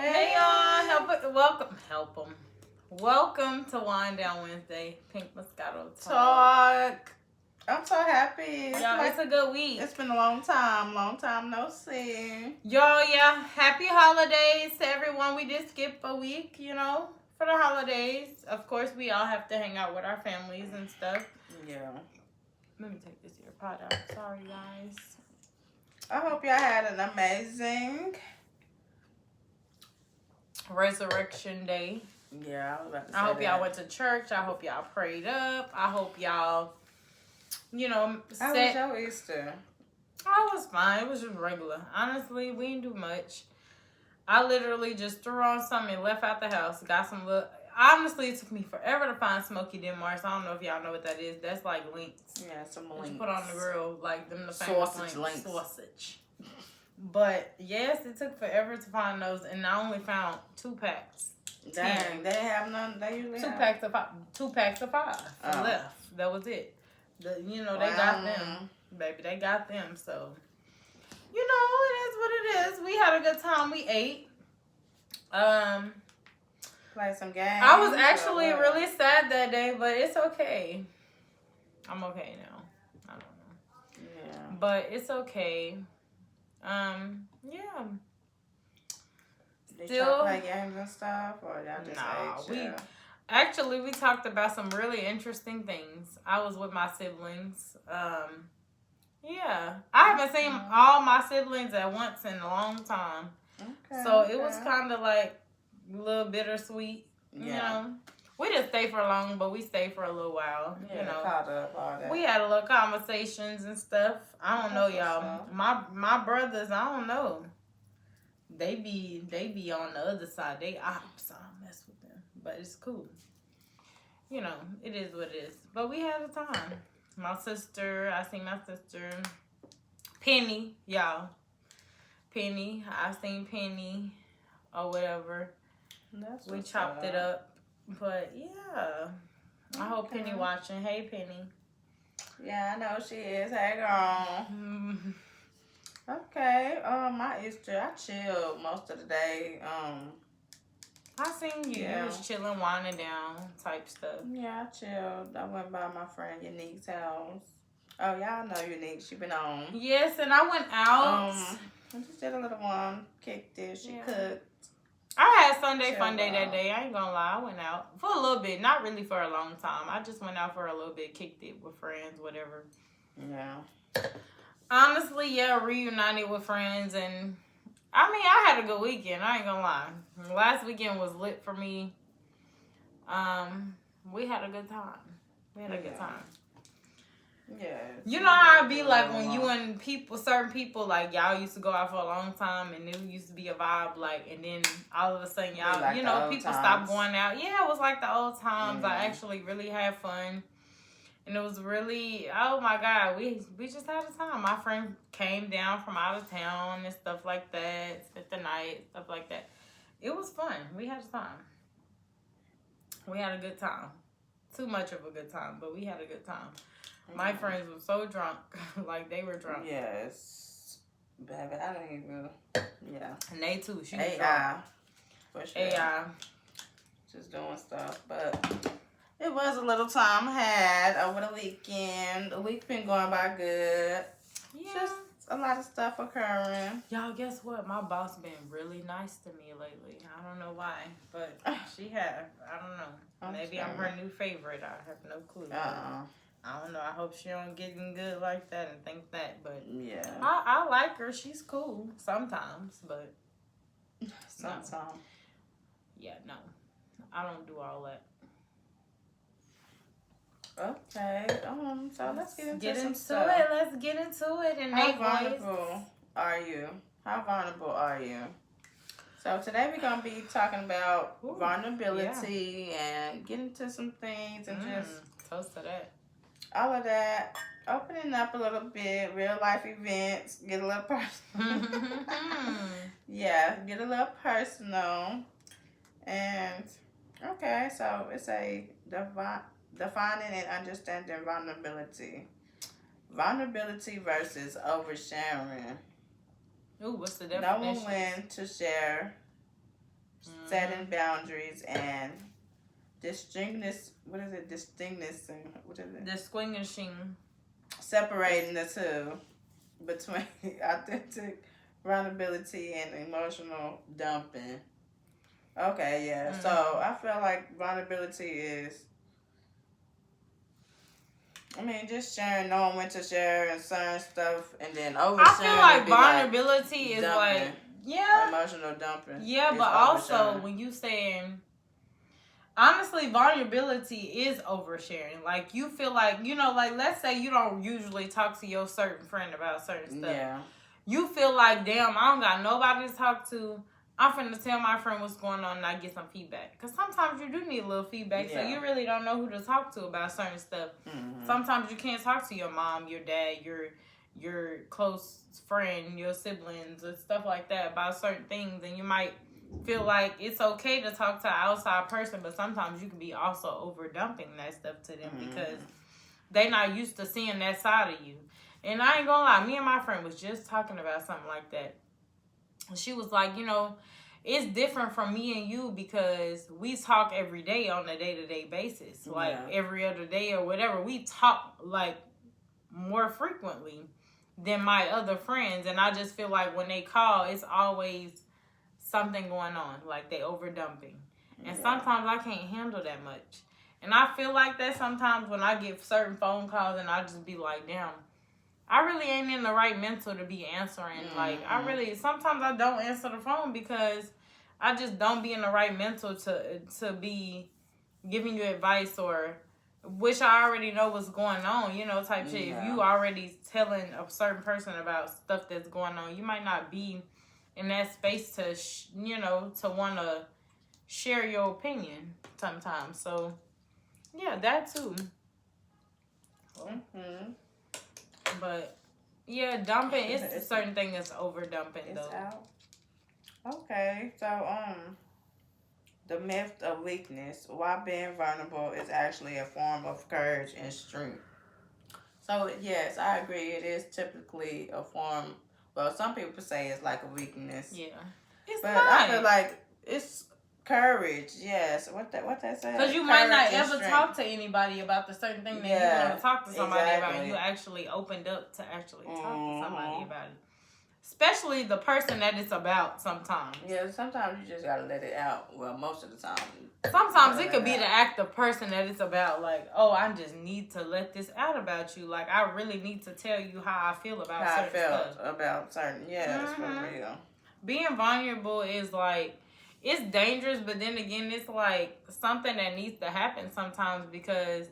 Hey y'all, welcome to Wind Down Wednesday, Pink Moscato Talk. I'm so happy. Y'all, it's a good week. It's been a long time no see. Y'all, yeah, happy holidays to everyone. We did skip a week, for the holidays. Of course, we all have to hang out with our families and stuff. Yeah. Let me take this earpod out. Sorry, guys. I hope y'all had an amazing Resurrection Day. Yeah, I was about to say I hope that. y'all went to church. I hope y'all prayed up. I hope y'all, How was your Easter? Oh, it was fine. It was just regular. Honestly, we didn't do much. I literally just threw on something and left out the house. Got some little... Honestly, it took me forever to find Smoky Denmark. I don't know if y'all know what that is. That's like links. Yeah, some links. You put on the grill, like them the famous links. Sausage. But yes, it took forever to find those, and I only found 2 packs. Dang, they have none. They usually have 2 packs of 5 left. That was it. They got them, baby. They got them. So, it is what it is. We had a good time. We ate. Play some games. I was actually really sad that day, but it's okay. I'm okay now. I don't know. Yeah. But it's okay. Yeah. Did y'all play games and stuff, or y'all just ate? We talked about some really interesting things. I was with my siblings. Yeah. I haven't seen all my siblings at once in a long time. Okay. So it was kind of like a little bittersweet. Yeah. We didn't stay for long, but we stayed for a little while. Yeah, caught up, all that. We had a little conversations and stuff. I don't know, y'all. My brothers, I don't know. They be on the other side. They ops. I don't mess with them, but it's cool. It is what it is. But we had a time. I seen my sister, Penny, y'all. Penny, I seen Penny, or whatever. We chopped it up, but yeah. I hope Penny watching. Hey, Penny. Yeah, I know she is. Hey, girl. Okay. My Easter, I chilled most of the day. I seen you. Yeah. You was chilling, winding down, type stuff. Yeah, I chilled. I went by my friend Unique's house. Oh, y'all know Unique. She been on. Yes, and I went out. I just did a little one. Kicked it. She cooked. I had Sunday fun day that day. I ain't gonna lie. I went out for a little bit. Not really for a long time. I just went out for a little bit, kicked it with friends, whatever. Yeah. Honestly, yeah, reunited with friends. And, I had a good weekend. I ain't gonna lie. Last weekend was lit for me. We had a good time. Yeah. You know how it be like when you and certain people, like y'all used to go out for a long time and it used to be a vibe, like, and then all of a sudden y'all, people stopped going out. Yeah, it was like the old times. I actually really had fun. And it was really, oh my God, we just had a time. My friend came down from out of town and stuff like that, spent the night, stuff like that. It was fun. We had a time. We had a good time. Too much of a good time, but we had a good time. My friends were so drunk. Like, they were drunk. Yes. Baby, I don't even... Yeah. And they, too. She was AI. drunk. For sure. AI. Just doing stuff. But it was a little time had over the weekend. The week been going by good. Yeah. Just a lot of stuff occurring. Y'all, guess what? My boss been really nice to me lately. I don't know why, but she have. I don't know. Maybe I'm her new favorite. I have no clue. I don't know. I hope she don't get in good like that and think that, but yeah, I like her. She's cool sometimes, but sometimes. No. Yeah, no, I don't do all that. Okay. So let's get into it. stuff. Let's get into it. And how vulnerable are you? How vulnerable are you? So today we're gonna be talking about vulnerability and getting into some things and just toast to that. All of that, opening up a little bit, real life events, get a little personal. Yeah, get a little personal. And, okay, so it's a defining and understanding vulnerability. Vulnerability versus oversharing. Ooh, what's the definition? Knowing when to share setting boundaries, and distinguishing. Separating the two between authentic vulnerability and emotional dumping. Okay, yeah. Mm-hmm. So I feel like vulnerability is, just sharing, knowing when to share and certain stuff, and then oversharing. I feel like vulnerability is dumping, like, yeah, emotional dumping. Yeah, but also when you saying, honestly, vulnerability is oversharing. Like, you feel like, like, let's say you don't usually talk to your certain friend about certain stuff. Yeah. You feel like, damn, I don't got nobody to talk to. I'm finna tell my friend what's going on and I get some feedback. Because sometimes you do need a little feedback, so you really don't know who to talk to about certain stuff. Mm-hmm. Sometimes you can't talk to your mom, your dad, your close friend, your siblings, and stuff like that about certain things. And you might feel like it's okay to talk to an outside person, but sometimes you can be also over dumping that stuff to them because they're not used to seeing that side of you. And I ain't gonna lie, me and my friend was just talking about something like that. She was like, it's different from me and you because we talk every day on a day-to-day basis. Like every other day or whatever. We talk like more frequently than my other friends. And I just feel like when they call, it's always something going on. Like they overdumping. And sometimes I can't handle that much. And I feel like that sometimes when I get certain phone calls and I just be like, damn, I really ain't in the right mental to be answering. Like, sometimes I don't answer the phone because I just don't be in the right mental to be giving you advice or wish I already know what's going on, type shit. If you already telling a certain person about stuff that's going on, you might not be in that space to, to want to share your opinion sometimes. So, yeah, that too. Mm-hmm. But yeah, dumping is a certain thing that's over dumping though. Out. Okay, so the myth of weakness. Why being vulnerable is actually a form of courage and strength. So yes, I agree. It is typically a form. Well, some people say it's like a weakness. Yeah, but not. I feel like it's courage, yes. What that say? Because you might not ever talk to anybody about the certain thing that you want to talk to somebody about. You actually opened up to actually talk to somebody about it. Especially the person that it's about sometimes. Yeah, sometimes you just got to let it out. Well, most of the time. Sometimes it could be the act of person that it's about. Like, oh, I just need to let this out about you. Like, I really need to tell you how I feel about certain stuff. About certain, it's for real. Being vulnerable is like, it's dangerous, but then again, it's like something that needs to happen sometimes because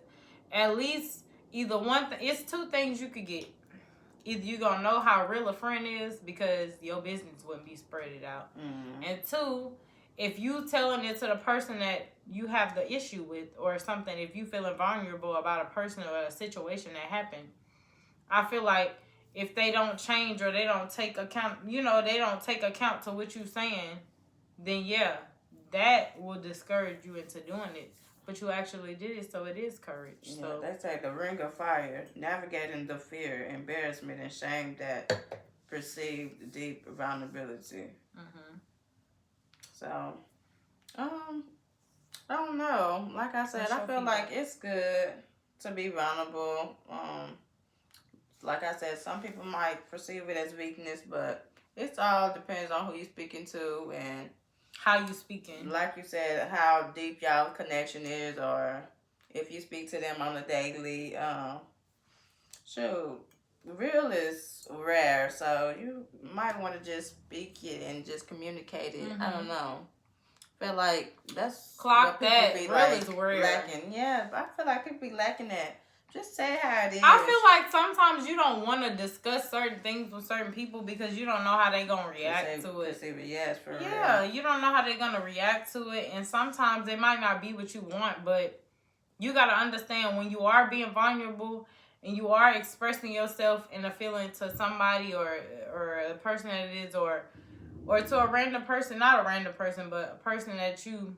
at least either it's two things you could get. Either you're going to know how real a friend is because your business wouldn't be spreaded out. Mm-hmm. And two, if you telling it to the person that you have the issue with or something, if you feeling vulnerable about a person or a situation that happened, I feel like if they don't change or they don't take account, they don't take account to what you're saying, then that will discourage you into doing it. But you actually did it, so it is courage. Yeah, so they say the ring of fire, navigating the fear, embarrassment, and shame that perceived deep vulnerability. Mm-hmm. So, I don't know. Like I said, I feel like it's good to be vulnerable. Like I said, some people might perceive it as weakness, but it all depends on who you're speaking to and how you speaking. Like you said, how deep y'all connection is, or if you speak to them on a daily. Real is rare, so you might want to just speak it and just communicate it. Mm-hmm. I don't know. Feel like that's clock that. Real is rare. Lacking. Yeah, I feel like people be lacking that. Just say how it is. I feel like sometimes you don't want to discuss certain things with certain people because you don't know how they gonna react to it. Yes, for real. You don't know how they're gonna react to it, and sometimes it might not be what you want. But you gotta understand when you are being vulnerable and you are expressing yourself in a feeling to somebody or a person that it is, or to a random person, not a random person, but a person that you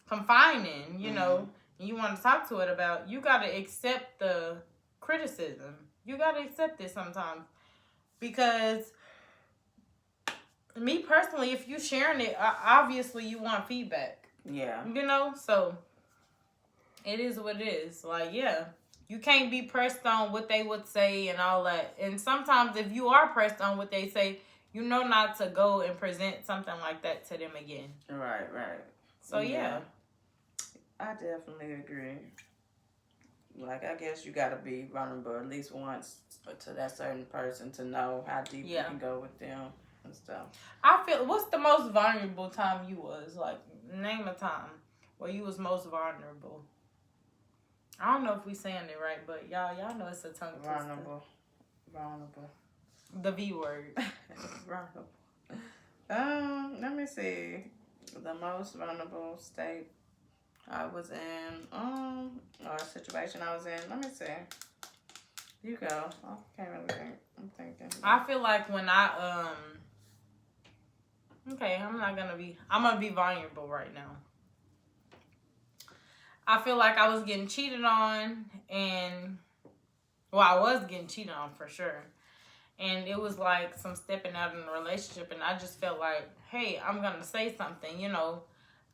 confine in, you know. You want to talk to it about, you got to accept the criticism. You got to accept it sometimes. Because me personally, if you sharing it, obviously you want feedback. Yeah. You know, so it is what it is. Like, yeah, you can't be pressed on what they would say and all that. And sometimes if you are pressed on what they say, you know not to go and present something like that to them again. Right. So, yeah. I definitely agree. Like, I guess you gotta be vulnerable at least once to that certain person to know how deep you can go with them and stuff. I feel, what's the most vulnerable time you was? Like, name a time where you was most vulnerable. I don't know if we saying it right, but y'all know it's a tongue twister. Vulnerable. The V word. Vulnerable. Let me see. The most vulnerable state I was in, or situation I was in. Let me see. You go. I can't really think. I'm thinking. I feel like when okay, I'm gonna be vulnerable right now. I feel like I was getting cheated on, and I was getting cheated on for sure. And it was like some stepping out in the relationship, and I just felt like, hey, I'm gonna say something, you know,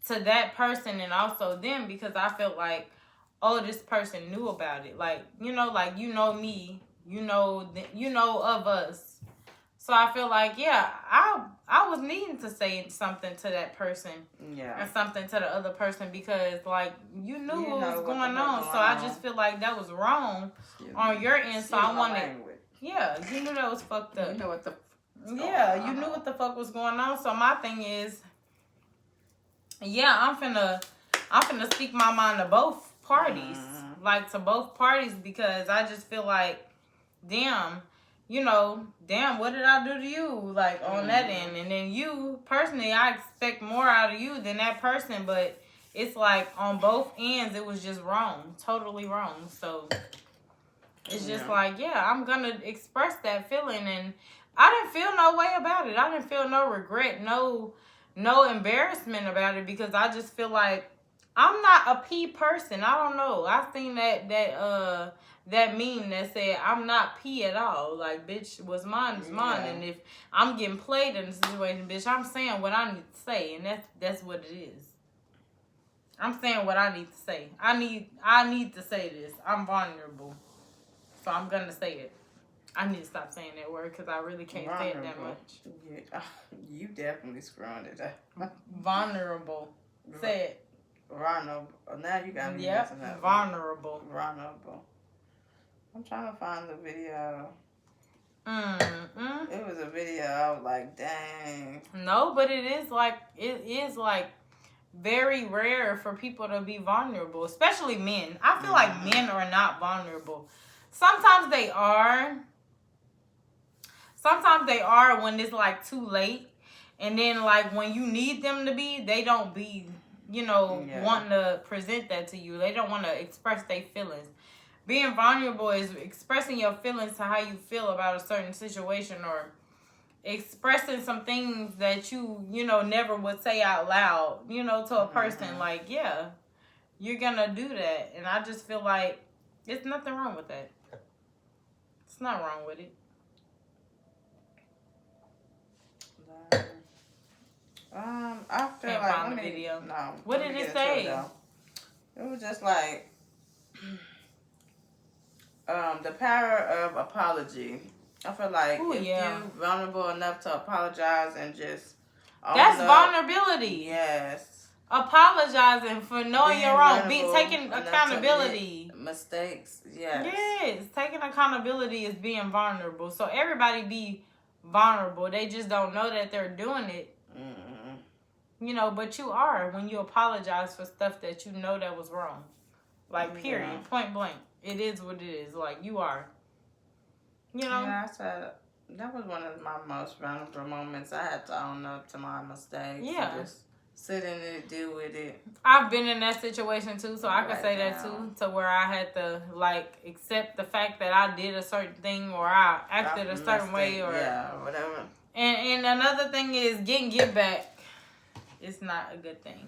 to that person and also them, because I felt like, oh, this person knew about it. Like, you know me, you know of us. So I feel like, yeah, I was needing to say something to that person. Yeah. And something to the other person, because, like, you knew what was going on. So I just feel like that was wrong on your end. So I wanted... Yeah, you knew that was fucked up. You know what the... Yeah, you knew what the fuck was going on. So my thing is... Yeah, I'm finna speak my mind to both parties. Like, to both parties, because I just feel like, damn, what did I do to you? Like, on that end. And then you, personally, I expect more out of you than that person, but it's like, on both ends, it was just wrong. Totally wrong. So, it's just like, yeah, I'm gonna express that feeling, and I didn't feel no way about it. I didn't feel no regret, no embarrassment about it, because I just feel like I'm not a P person. I don't know. I seen that meme that said I'm not P at all. Like, bitch, what's mine is mine, and if I'm getting played in a situation, bitch, I'm saying what I need to say, and that's what it is. I'm saying what I need to say. I need to say this. I'm vulnerable, so I'm gonna say it. I need to stop saying that word, because I really can't say it that much. Yeah, you definitely screwing it up. Vulnerable. Say it. Vulnerable. Now you got me messing up. Vulnerable. I'm trying to find the video. It was a video. I was like, dang. No, but it is like very rare for people to be vulnerable, especially men. I feel like men are not vulnerable. Sometimes they are. Sometimes they are when it's like too late. And then like when you need them to be, they don't be, wanting to present that to you. They don't want to express their feelings. Being vulnerable is expressing your feelings to how you feel about a certain situation, or expressing some things that you never would say out loud, to a person. Like, yeah, you're going to do that. And I just feel like there's nothing wrong with that. It's not wrong with it. I feel Can't like find the video. No. What did it say? It was just like the power of apology. I feel like you're vulnerable enough to apologize and just that's vulnerability. Yes. Apologizing for knowing you're wrong. Taking accountability. Mistakes. Yes. Yes. Taking accountability is being vulnerable. So everybody be vulnerable. They just don't know that they're doing it. But you are when you apologize for stuff that you know that was wrong. Like, period. Point blank. It is what it is. Like, you are. Yeah, I said that was one of my most vulnerable moments. I had to own up to my mistakes. Yeah. And just sit in it, deal with it. I've been in that situation too, so I can say that too. To where I had to, like, accept the fact that I did a certain thing, or I acted a certain way, or whatever. And another thing is get back. It's not a good thing.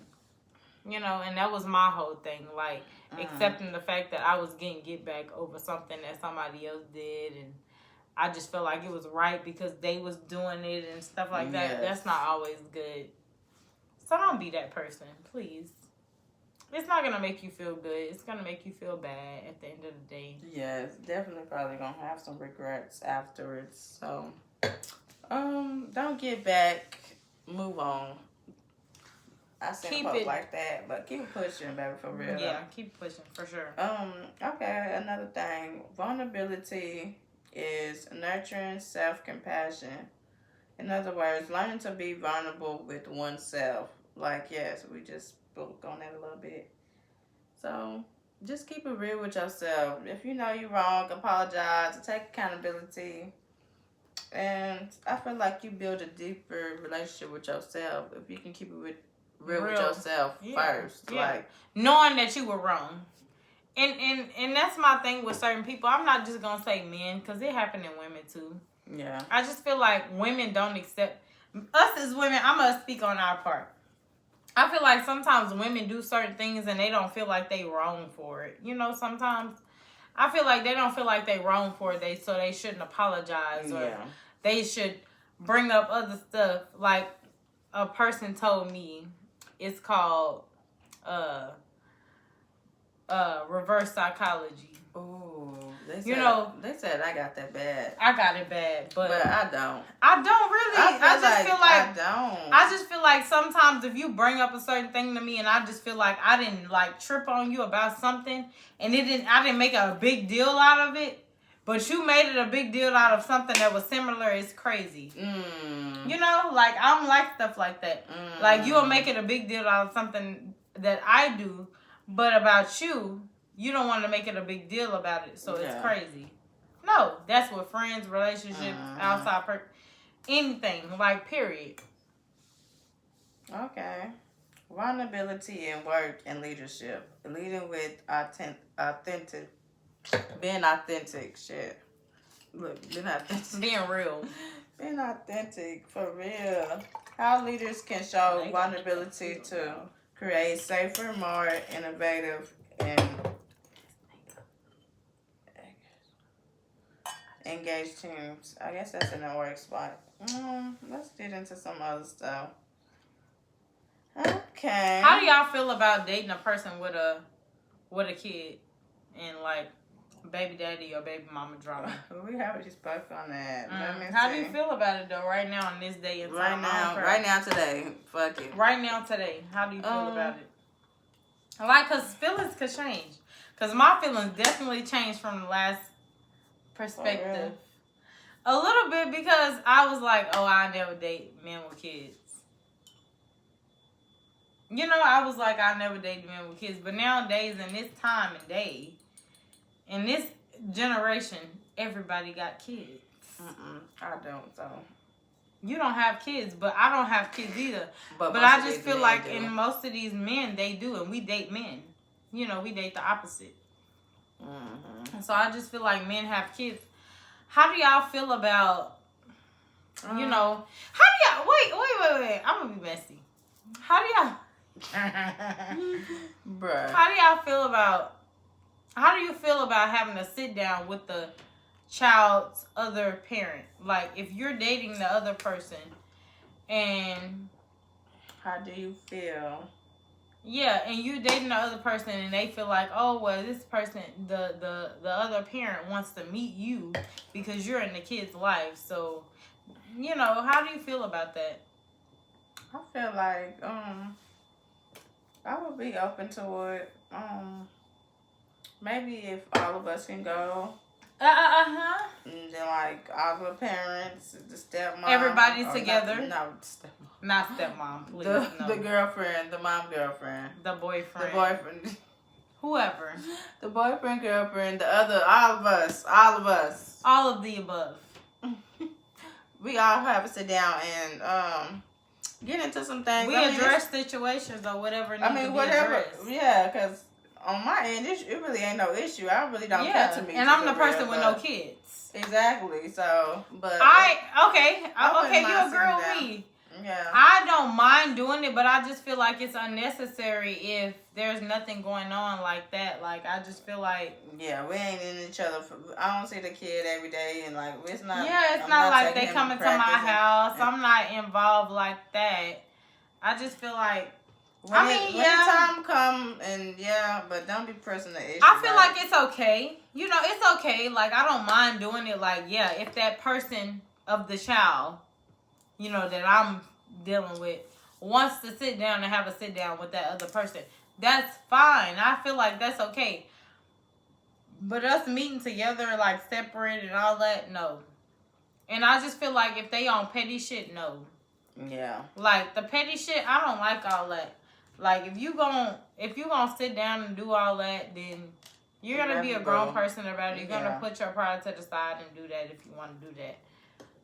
And that was my whole thing. Like, accepting the fact that I was getting get back over something that somebody else did. And I just feel like it was right because they was doing it and stuff like that. Yes. That's not always good. So don't be that person, please. It's not going to make you feel good. It's going to make you feel bad at the end of the day. Yes, definitely probably going to have some regrets afterwards. So, don't get back. Move on. I said it like that, but keep pushing, baby, for real. Yeah, keep pushing, for sure. Okay, another thing. Vulnerability is nurturing self-compassion. In other words, learning to be vulnerable with oneself. Like, yes, we just spoke on that a little bit. So, just keep it real with yourself. If you know you're wrong, apologize, take accountability. And I feel like you build a deeper relationship with yourself if you can keep it real with yourself first. Yeah. Like, knowing that you were wrong. And that's my thing with certain people. I'm not just going to say men, because it happened in women too. Yeah. I just feel like women don't accept... Us as women, I'm going to speak on our part. I feel like sometimes women do certain things and they don't feel like they wrong for it. You know, sometimes I feel like they don't feel like they wrong for it, so they shouldn't apologize or they should bring up other stuff. Like a person told me, it's called reverse psychology. Ooh, they said I got that bad. I got it bad, but I don't. I don't really. I just feel like sometimes if you bring up a certain thing to me, and I just feel like I didn't like trip on you about something, and I didn't make a big deal out of it, but you made it a big deal out of something that was similar. It's crazy. You know, like I don't like stuff like that. Like you'll make it a big deal out of something that I do, but about you. You don't want to make it a big deal about it, so it's crazy. No, that's with friends, relationships, outside, anything, like, period. Okay. Vulnerability in work and leadership. Leading with authentic. Being authentic, shit. Look, being authentic. Being real. Being authentic, for real. How leaders can show vulnerability to create safer, more innovative, and engaged teams. I guess that's in the work spot. Let's get into some other stuff. Okay. How do y'all feel about dating a person with a kid and like baby daddy or baby mama drama? We already spoke on that. How do you feel about it though? Right now on this day and time. Right now today. Fuck it. Right now today. How do you feel about it? Like, cause feelings could change. Cause my feelings definitely changed from the last perspective. A little bit because I was like, oh, I never date men with kids. You know, I was like, I never dated men with kids. But nowadays, in this time and day, in this generation, everybody got kids. I don't, so. You don't have kids, but I don't have kids either. But I just feel like in most of these men, they do. And we date men. You know, we date the opposite. So I just feel like men have kids. How do y'all feel about, you know, how do y'all, wait. I'm going to be messy. How do y'all, bruh. How do you feel about having to sit down with the child's other parent? Like, if you're dating the other person and... How do you feel? Yeah, and you dating the other person and they feel like, oh, well, this person, the other parent wants to meet you because you're in the kid's life. So, you know, how do you feel about that? I feel like, I would be open to it. Maybe if all of us can go. And then, like, all the parents, the stepmom. Everybody together. Stepmom. Not stepmom, please. The girlfriend, the mom girlfriend. The boyfriend. The boyfriend. Whoever. The boyfriend, girlfriend, the other, all of us. All of the above. We all have to sit down and get into some things. We address situations or whatever needs to be addressed. Yeah, because on my end, it really ain't no issue. I really don't care to me. And I'm the person with no kids. Exactly. So, but okay, you agree with me. Yeah. I don't mind doing it, but I just feel like it's unnecessary if there's nothing going on like that. Like, I just feel like... Yeah, we ain't in each other. I don't see the kid every day, and, like, it's not... Yeah, it's not like they come into my house. I'm not involved like that. I just feel like... When the time come, and but don't be pressing the issue. I feel like it's okay. You know, it's okay. Like, I don't mind doing it. Like, yeah, if that person of the child, you know, that I'm dealing with wants to sit down and have a sit down with that other person, that's fine. I feel like that's okay. But us meeting together, like, separate and all that, no. And I just feel like if they on petty shit, no. Yeah. Like, the petty shit, I don't like all that. Like, if you gonna sit down and do all that, then you're gonna be a grown person about it. You're gonna put your pride to the side and do that if you want to do that.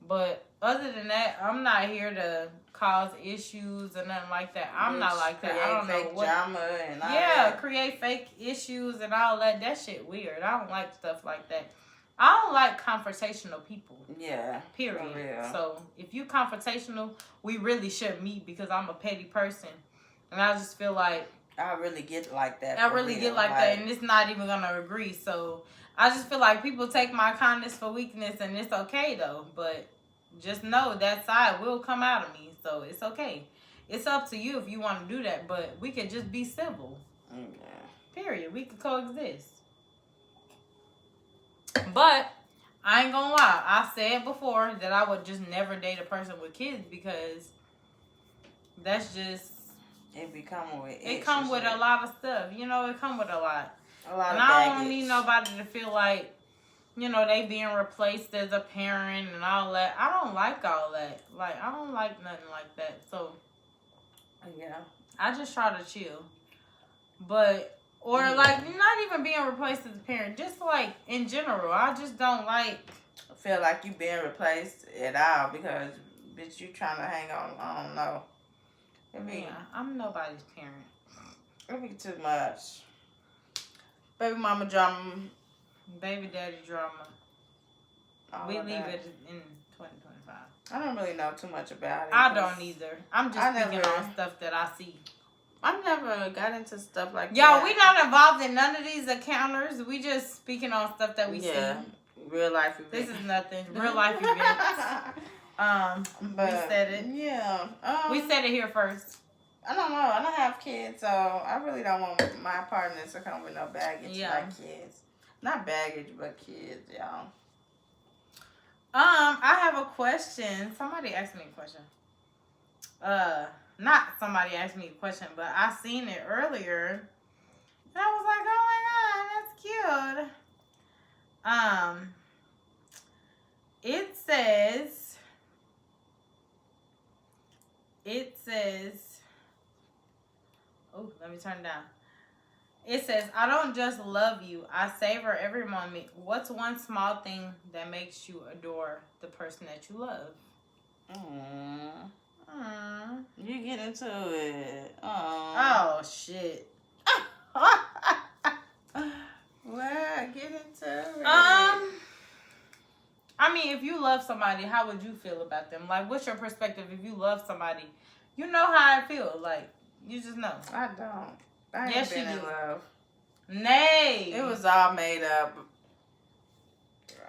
But other than that, I'm not here to cause issues or nothing like that. I'm not like that. I don't know what drama and all that. Create fake issues and all that. That shit weird. I don't like stuff like that. I don't like confrontational people. Yeah. Period. So if you confrontational, we really should meet because I'm a petty person. And I just feel like... I really get like that. I really get like that, and it's not even going to agree. So I just feel like people take my kindness for weakness, and it's okay, though. But just know that side will come out of me, so it's okay. It's up to you if you want to do that, but we could just be civil. Okay. Period. We could coexist. But I ain't gonna lie. I said before that I would just never date a person with kids because that's just... It come with a lot of stuff. You know, it come with a lot. A lot and of baggage. I don't need nobody to feel like, you know, they being replaced as a parent and all that. I don't like all that. Like, I don't like nothing like that. So, yeah. I just try to chill. But, or like, not even being replaced as a parent. Just like, in general, I just don't like... feel like you being replaced at all because, bitch, you trying to hang on. I don't know. I'm nobody's parent. It'd be too much. Baby mama drama. Baby daddy drama. We leave it in 2025. I don't really know too much about it. I don't either. I'm just speaking on stuff that I see. I never got into stuff like that. Y'all, we not involved in none of these encounters. We just speaking on stuff that we see. Real life events. This is nothing. Real life events. But we said it. Yeah. We said it here first. I don't know. I don't have kids, so I really don't want my partners to come with no baggage like kids. Not baggage, but kids, y'all. I have a question. Somebody asked me a question. Not somebody asked me a question, but I seen it earlier. And I was like, oh my God, that's cute. It says, oh, let me turn it down. It says, I don't just love you. I savor every moment. What's one small thing that makes you adore the person that you love? You get into it. Oh, shit. Well, get into it. I mean, if you love somebody, how would you feel about them? Like, what's your perspective if you love somebody? You know how I feel. Like, you just know. I don't. I ain't been in love. Nay. It was all made up.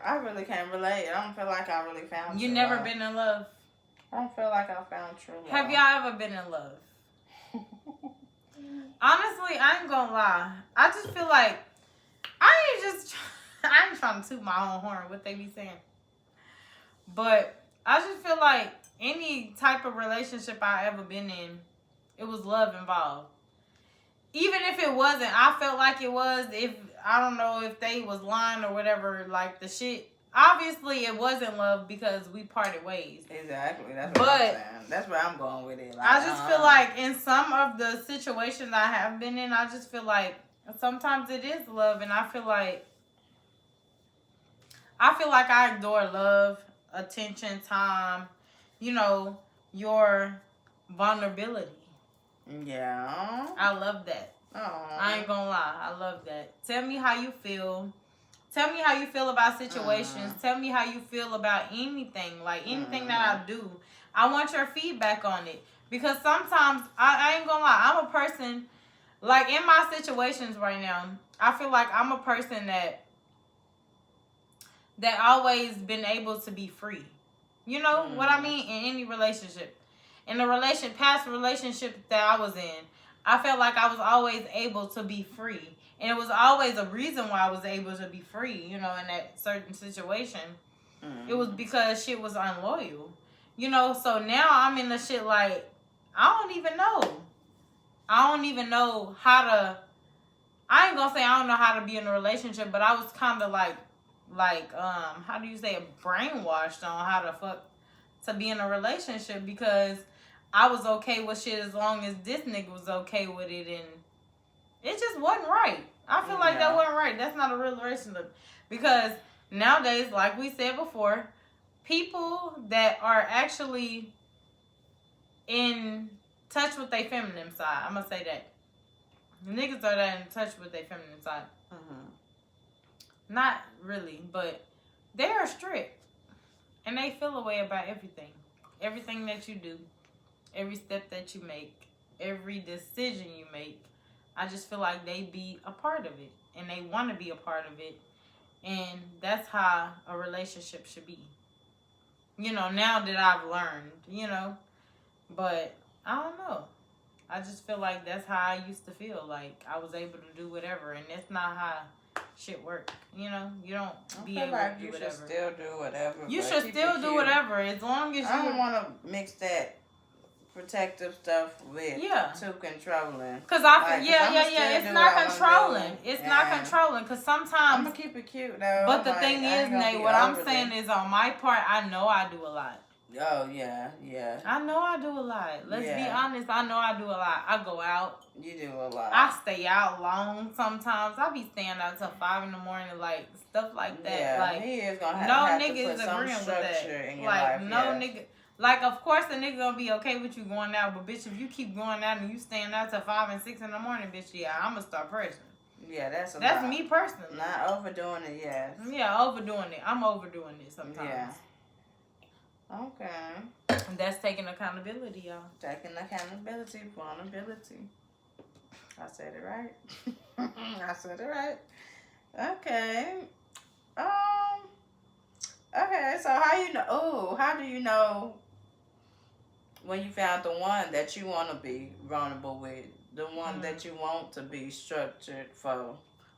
I really can't relate. I don't feel like I really found You never been in love? I don't feel like I found true love. Have y'all ever been in love? Honestly, I ain't gonna lie. I just feel like I ain't trying to toot my own horn, what they be saying. But I just feel like any type of relationship I ever been in, it was love involved. Even if it wasn't, I felt like it was. If I don't know if they was lying or whatever, like the shit. Obviously, it wasn't love because we parted ways. Exactly. That's what I'm saying. That's where I'm going with it. Like, I just feel like in some of the situations I have been in, I just feel like sometimes it is love, and I feel like I adore love, attention, time, you know, your vulnerability. Yeah. I love that. Oh. I ain't gonna lie. I love that. Tell me how you feel. Tell me how you feel about situations. Tell me how you feel about anything. Like anything that I do, I want your feedback on it. Because sometimes, I ain't gonna lie, I'm a person, like in my situations right now, I feel like I'm a person that always been able to be free. You know what I mean? In any relationship. In the past relationship that I was in, I felt like I was always able to be free. And it was always a reason why I was able to be free, you know, in that certain situation. It was because shit was unloyal. You know, so now I'm in the shit like, I don't even know. I don't even know how to, I ain't gonna say I don't know how to be in a relationship, but I was kind of like, how do you say it, brainwashed on how the fuck to be in a relationship, because I was okay with shit as long as this nigga was okay with it, and it just wasn't right. I feel like that wasn't right. That's not a real relationship, because nowadays, like we said before, people that are actually in touch with their feminine side, I'm gonna say that, niggas are that in touch with their feminine side. Not really, but they are strict. And they feel a way about everything. Everything that you do. Every step that you make. Every decision you make. I just feel like they be a part of it. And they want to be a part of it. And that's how a relationship should be. You know, now that I've learned, you know. But, I don't know. I just feel like that's how I used to feel. Like, I was able to do whatever. And that's not how shit work, you know. You don't be able to do whatever. You should still do whatever. You should still do whatever as long as you. I don't want to mix that protective stuff with too controlling. Cause it's not controlling. It's not controlling. Cause sometimes I'm gonna keep it cute though. But the thing is, Nate, what I'm saying is, on my part, I know I do a lot. Oh yeah. I know I do a lot. Let's be honest. I know I do a lot. I go out. You do a lot. I stay out long sometimes. I be staying out till 5 a.m, like stuff like that. Yeah, like he is gonna have to put some agreeing with that. In your life, nigga. Like, of course, the nigga gonna be okay with you going out, but bitch, if you keep going out and you staying out till 5 and 6 in the morning, bitch, I'm gonna start pressing. Yeah, that's lot. Me personally. Not overdoing it, yes. Yeah, overdoing it. I'm overdoing it sometimes. Yeah. Okay. And that's taking accountability, y'all. Taking accountability, vulnerability. I said it right. I said it right. Okay. Okay, so how do you know when you found the one that you want to be vulnerable with, the one that you want to be structured for,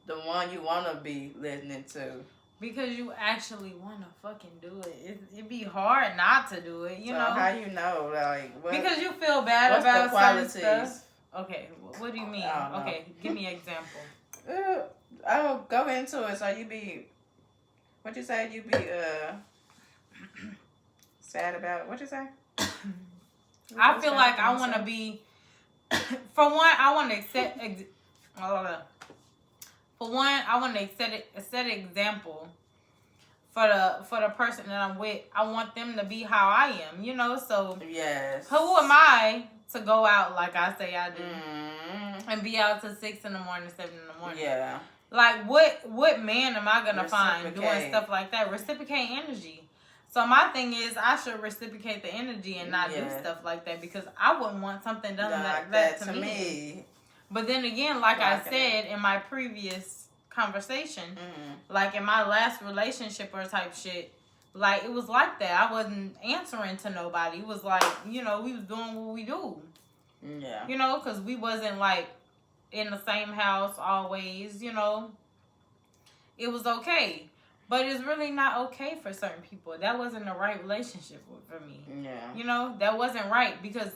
the one you want to be listening to? Because you actually want to fucking do it. It'd be hard not to do it, you know? How you know? Like, because you feel bad about certain stuff. Okay, what do you mean? Okay, give me an example. I'll go into it. So you be, what you say? You be sad about it. What you say? I feel like I want to be, for one, I want to accept. For one, I want to set an example for the person that I'm with. I want them to be how I am, you know. So yes, who am I to go out like I say I do and be out till 6 in the morning, 7 in the morning? Yeah. Like what man am I gonna find doing stuff like that? Reciprocate energy. So my thing is, I should reciprocate the energy and not do stuff like that, because I wouldn't want something done like that to me. But then again, like I said in my previous conversation, like in my last relationship or type shit, like it was like that. I wasn't answering to nobody. It was like, you know, we was doing what we do. Yeah. You know, because we wasn't like in the same house always, you know. It was okay. But it's really not okay for certain people. That wasn't the right relationship for me. Yeah. You know, that wasn't right, because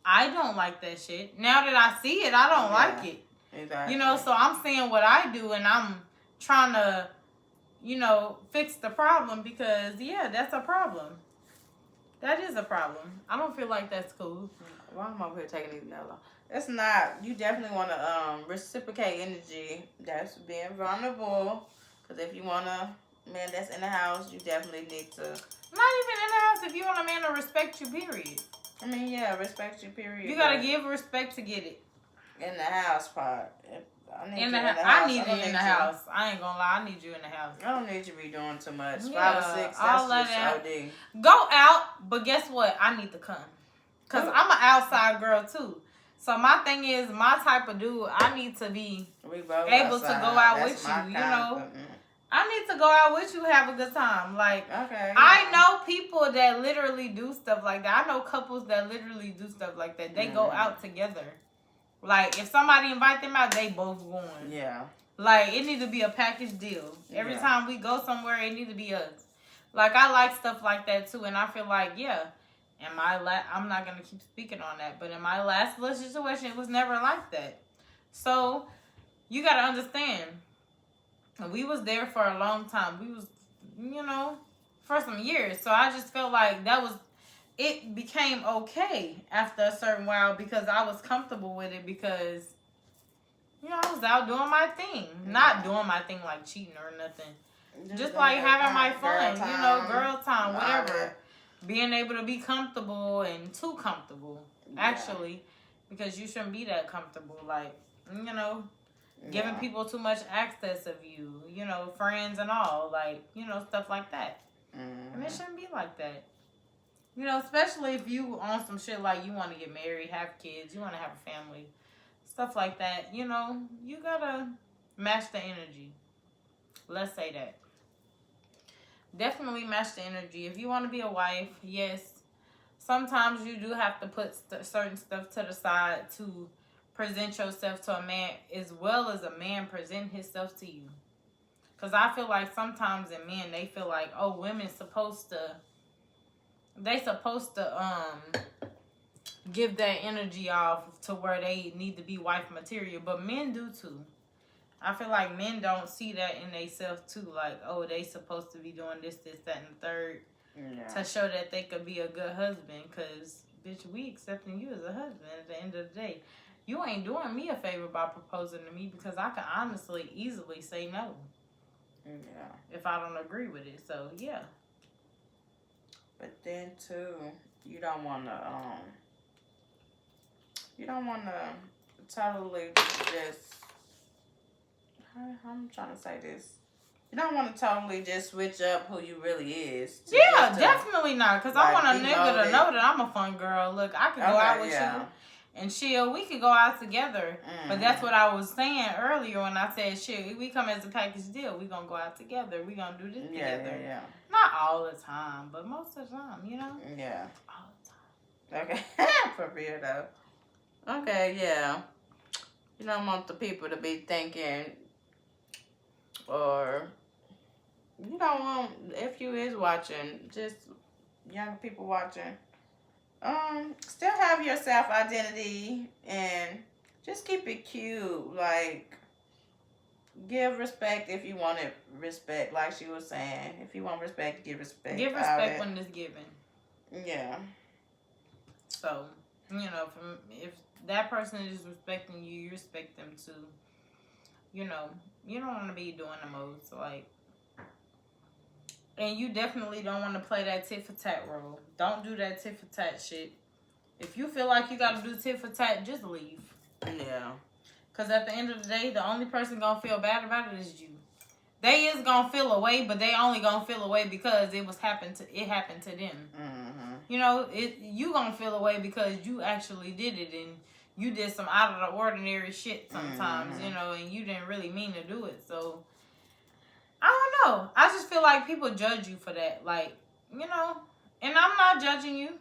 I don't like that shit. Now that I see it, I don't like it. Exactly. You know, so I'm seeing what I do, and I'm trying to, you know, fix the problem, because, that's a problem. That is a problem. I don't feel like that's cool. Why am I over here taking these notes? It's not. You definitely want to reciprocate energy. That's being vulnerable. Because if you want a man that's in the house, you definitely need to. Not even in the house. If you want a man to respect you, period. I mean, respect you, period. You got to give respect to get it. In the house part. I need you in the house. I ain't gonna lie. I need you in the house. I don't need you to be doing too much. 5 or 6, that's just OD. Go out, but guess what? I need to come. Because I'm an outside girl, too. So my thing is, my type of dude, I need to be able to go out with you, you know. I need to go out with you, have a good time. Like, okay, I know people that literally do stuff like that. I know couples that literally do stuff like that. They go out together. Like, if somebody invite them out, they both going. Yeah. Like, it need to be a package deal. Every time we go somewhere, it need to be us. Like, I like stuff like that, too. And I feel like, I'm not going to keep speaking on that. But in my last little situation, it was never like that. So, you got to understand. We was there for a long time. We was, for some years. So, I just felt like it became okay after a certain while because I was comfortable with it because, I was out doing my thing. Not doing my thing like cheating or nothing. Just like having my fun, girl time, whatever. Being able to be comfortable and too comfortable, actually. Because you shouldn't be that comfortable. Like, giving people too much access of you, friends and all. Like, stuff like that. And it shouldn't be like that. Especially if you on some shit like you want to get married, have kids, you want to have a family, stuff like that, you gotta match the energy. Let's say that. Definitely match the energy. If you want to be a wife, yes, sometimes you do have to put certain stuff to the side to present yourself to a man as well as a man present himself to you. Because I feel like sometimes in men, they feel like, oh, women's supposed to give that energy off to where they need to be wife material, but men do too. I feel like men don't see that in themselves too, like, oh, they supposed to be doing this, that, and the third to show that they could be a good husband, because, bitch, we accepting you as a husband at the end of the day. You ain't doing me a favor by proposing to me because I can honestly, easily say no. Yeah. If I don't agree with it, so, yeah. But then too, you don't want to totally just. I'm trying to say this. You don't want to totally just switch up who you really is. Yeah, definitely not. Because I want a nigga to know that I'm a fun girl. Look, I can go out with you and chill. We could go out together. But that's what I was saying earlier when I said, shit, we come as a package deal. We going to go out together. We going to do this together. Yeah. Not all the time, but most of the time, Yeah. All the time. Okay. For real, though. Okay, yeah. You don't want the people to be thinking, or you don't want, if you is watching, just young people watching, still have your self-identity and just keep it cute. Like, give respect if you want it respect, like she was saying. If you want respect, give respect. Give respect when it's given. Yeah. So, if that person is respecting you, you respect them too. You don't want to be doing the most, like, and you definitely don't want to play that tit for tat role. Don't do that tit for tat shit. If you feel like you got to do tit for tat, just leave. Yeah. Because at the end of the day, the only person going to feel bad about it is you. They is going to feel away, but they only going to feel away because it happened to them. Mm-hmm. You going to feel away because you actually did it and you did some out of the ordinary shit sometimes, and you didn't really mean to do it. So, I don't know. I just feel like people judge you for that. Like, and I'm not judging you.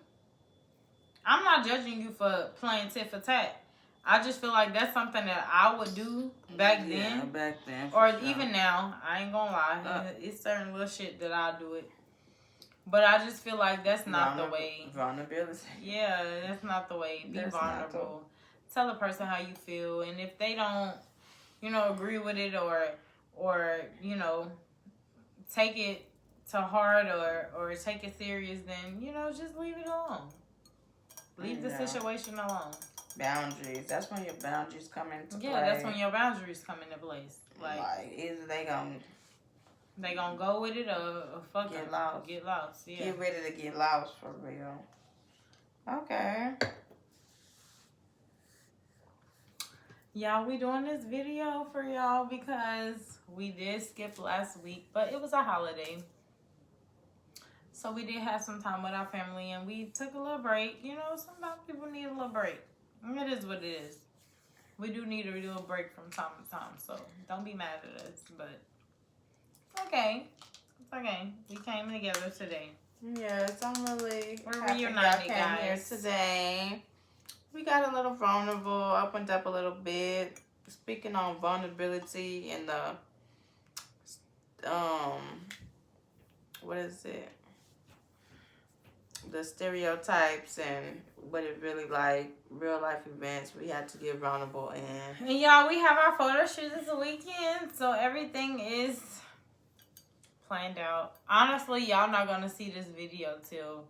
I'm not judging you for playing tit for tat. I just feel like that's something that I would do back then. Back then. Or even now. I ain't gonna lie. It's certain little shit that I'll do it. But I just feel like that's not the way. Vulnerability. Yeah, that's not the way. Be vulnerable. Tell a person how you feel. And if they don't, agree with it or take it to heart or take it serious, then, just leave it alone. Leave the situation alone. Boundaries. That's when your boundaries come into play. Yeah, that's when your boundaries come into place. Like either they gonna go with it or fuck get lost. Get lost. Yeah. Get ready to get lost for real. Okay. Y'all, we doing this video for y'all because we did skip last week, but it was a holiday. So we did have some time with our family and we took a little break. You know, sometimes people need a little break. It is what it is. We do need a little break from time to time, so don't be mad at us, but it's okay. It's okay. We came together today. Yes, I'm really We're happy reunited, y'all came here today. We got a little vulnerable, opened up a little bit. Speaking on vulnerability and the what is it? The stereotypes and what it really like, real life events. We had to get vulnerable in. And y'all, we have our photo shoot this weekend, so everything is planned out. Honestly, y'all not gonna see this video till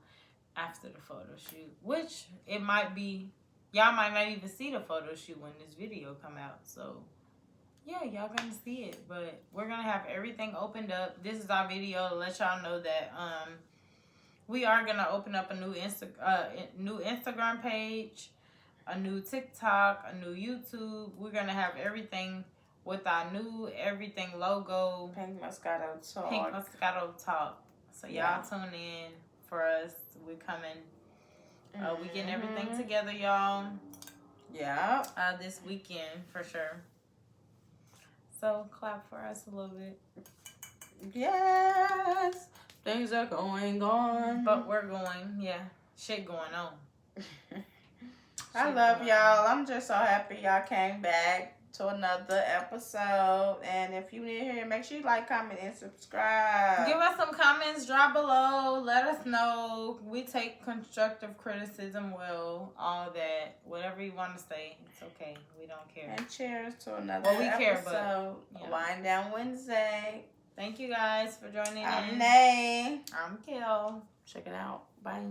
after the photo shoot, which it might be. Y'all might not even see the photo shoot when this video come out. So yeah, y'all gonna see it, but we're gonna have everything opened up. This is our video to let y'all know that we are gonna open up a new Instagram page, a new TikTok, a new YouTube. We're gonna have everything with our new everything logo. Pink Moscato Talk. Pink Moscato Talk. So y'all tune in for us. We're coming. We getting everything together, y'all. Yeah. This weekend for sure. So clap for us a little bit. Yes. Things are going on. But we're going, yeah. Shit going on. I love y'all. I'm just so happy y'all came back to another episode. And if you're new here, make sure you like, comment, and subscribe. Give us some comments. Drop below. Let us know. We take constructive criticism well. All that. Whatever you want to say. It's okay. We don't care. And cheers to another episode. Care, but Wind Down Wednesday. Thank you guys for joining in. I'm Nay. I'm Kel. Check it out. Bye.